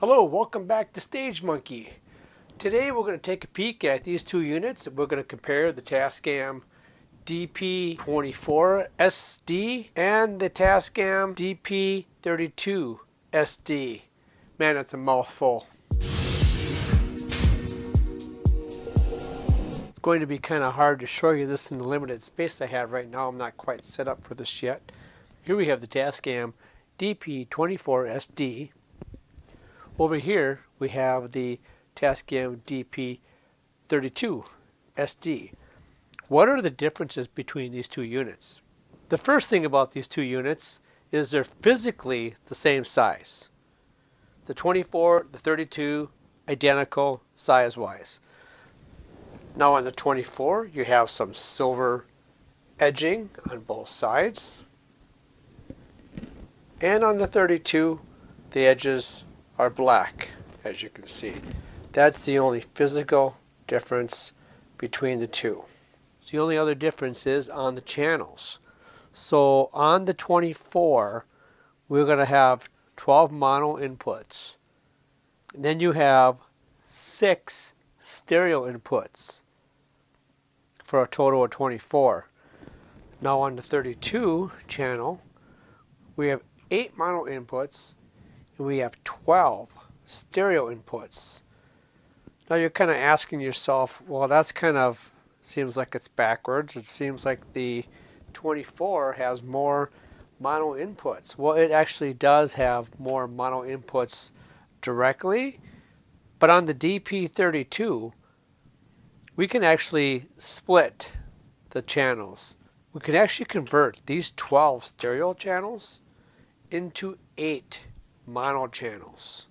Hello, welcome back to Stage Monkey. Today we're going to take a peek at these two units. We're going to compare the Tascam DP-24SD and the Tascam DP-32SD. Man, that's a mouthful. It's going to be kind of hard to show you this in the limited space I have right now. I'm not quite set up for this yet. Here we have the Tascam DP-24SD. Over here we have the Tascam DP-32SD. What are the differences between these two units? The first thing about these two units is they're physically the same size. The 24, the 32, identical size-wise. Now on the 24 you have some silver edging on both sides. And on the 32 the edges are black, as you can see. That's the only physical difference between the two. The only other difference is on the channels. So on the 24, we're going to have 12 mono inputs. And then you have 6 stereo inputs for a total of 24. Now on the 32 channel, we have 8 mono inputs and we have 12 stereo inputs. Now you're kind of asking yourself, well, that's kind of seems like it's backwards. It seems like the 24 has more mono inputs. Well, it actually does have more mono inputs directly, but on the DP-32 we can actually split the channels. We can actually convert these 12 stereo channels into 8 mono channels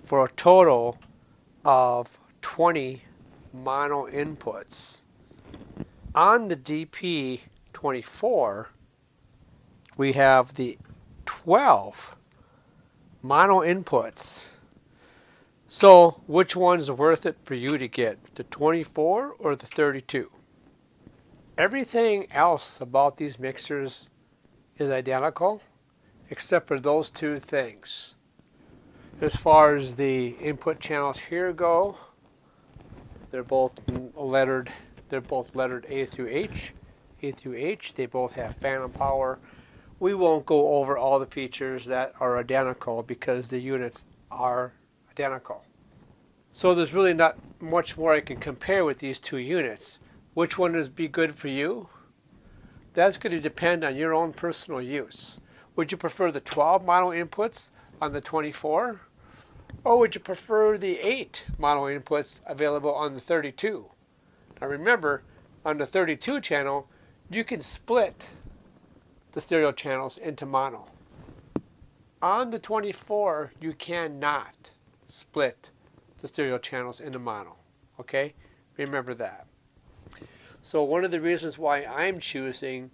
for a total of 20 mono inputs. On the DP-24 we have the 12 mono inputs. So which one's worth it for you to get, the 24 or the 32? Everything else about these mixers is identical except for those two things. As far as the input channels here go, they're both lettered A through H. They both have phantom power. We won't go over all the features that are identical because the units are identical. So there's really not much more I can compare with these two units. Which one would be good for you? That's going to depend on your own personal use. Would you prefer the 12 mono inputs on the 24? Or would you prefer the 8 mono inputs available on the 32? Now remember, on the 32 channel, you can split the stereo channels into mono. On the 24, you cannot split the stereo channels into mono. Okay? Remember that. So one of the reasons why I'm choosing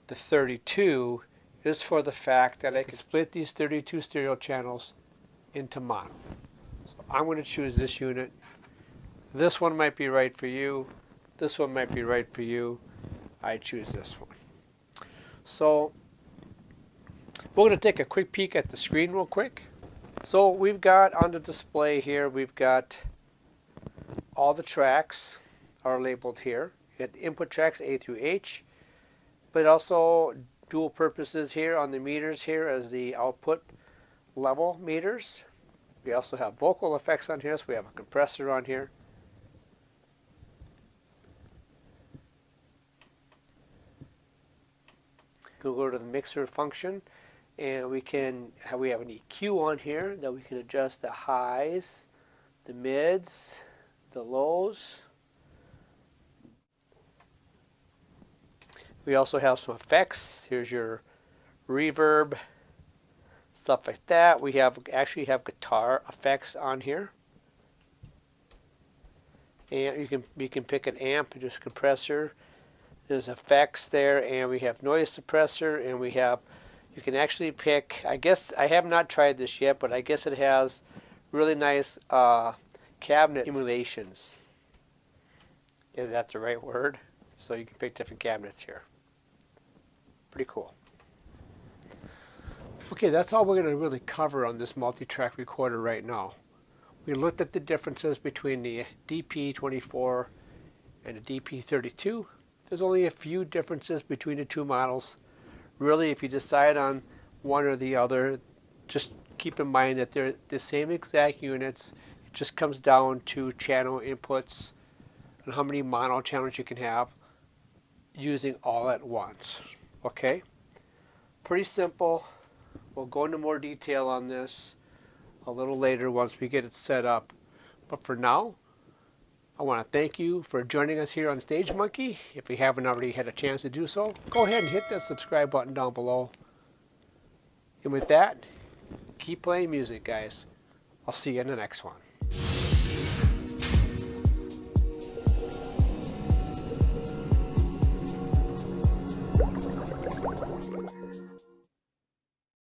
the 32 is for the fact that I can split these 32 stereo channels into mono. So I'm going to choose this unit. This one might be right for you. This one might be right for you. I choose this one. So we're going to take a quick peek at the screen real quick. So we've got on the display here, we've got all the tracks are labeled here. You got the input tracks A through H, but also dual purposes here on the meters here as the output level meters. We also have vocal effects on here, so we have a compressor on here. Go to the mixer function, and we have an EQ on here that we can adjust the highs, the mids, the lows. We also have some effects. Here's your reverb, stuff like that. We actually have guitar effects on here. And you can pick an amp, just compressor. There's effects there, and we have noise suppressor, and you can actually pick, I guess I have not tried this yet, but I guess it has really nice cabinet emulations. Is that the right word? So you can pick different cabinets here. Pretty cool. Okay, that's all we're going to really cover on this multi-track recorder right now. We looked at the differences between the DP-24 and the DP-32. There's only a few differences between the two models. Really, if you decide on one or the other, just keep in mind that they're the same exact units. It just comes down to channel inputs and how many mono channels you can have using all at once. Okay? Pretty simple. We'll go into more detail on this a little later once we get it set up. But for now, I want to thank you for joining us here on Stage Monkey. If you haven't already had a chance to do so, go ahead and hit that subscribe button down below. And with that, keep playing music, guys. I'll see you in the next one.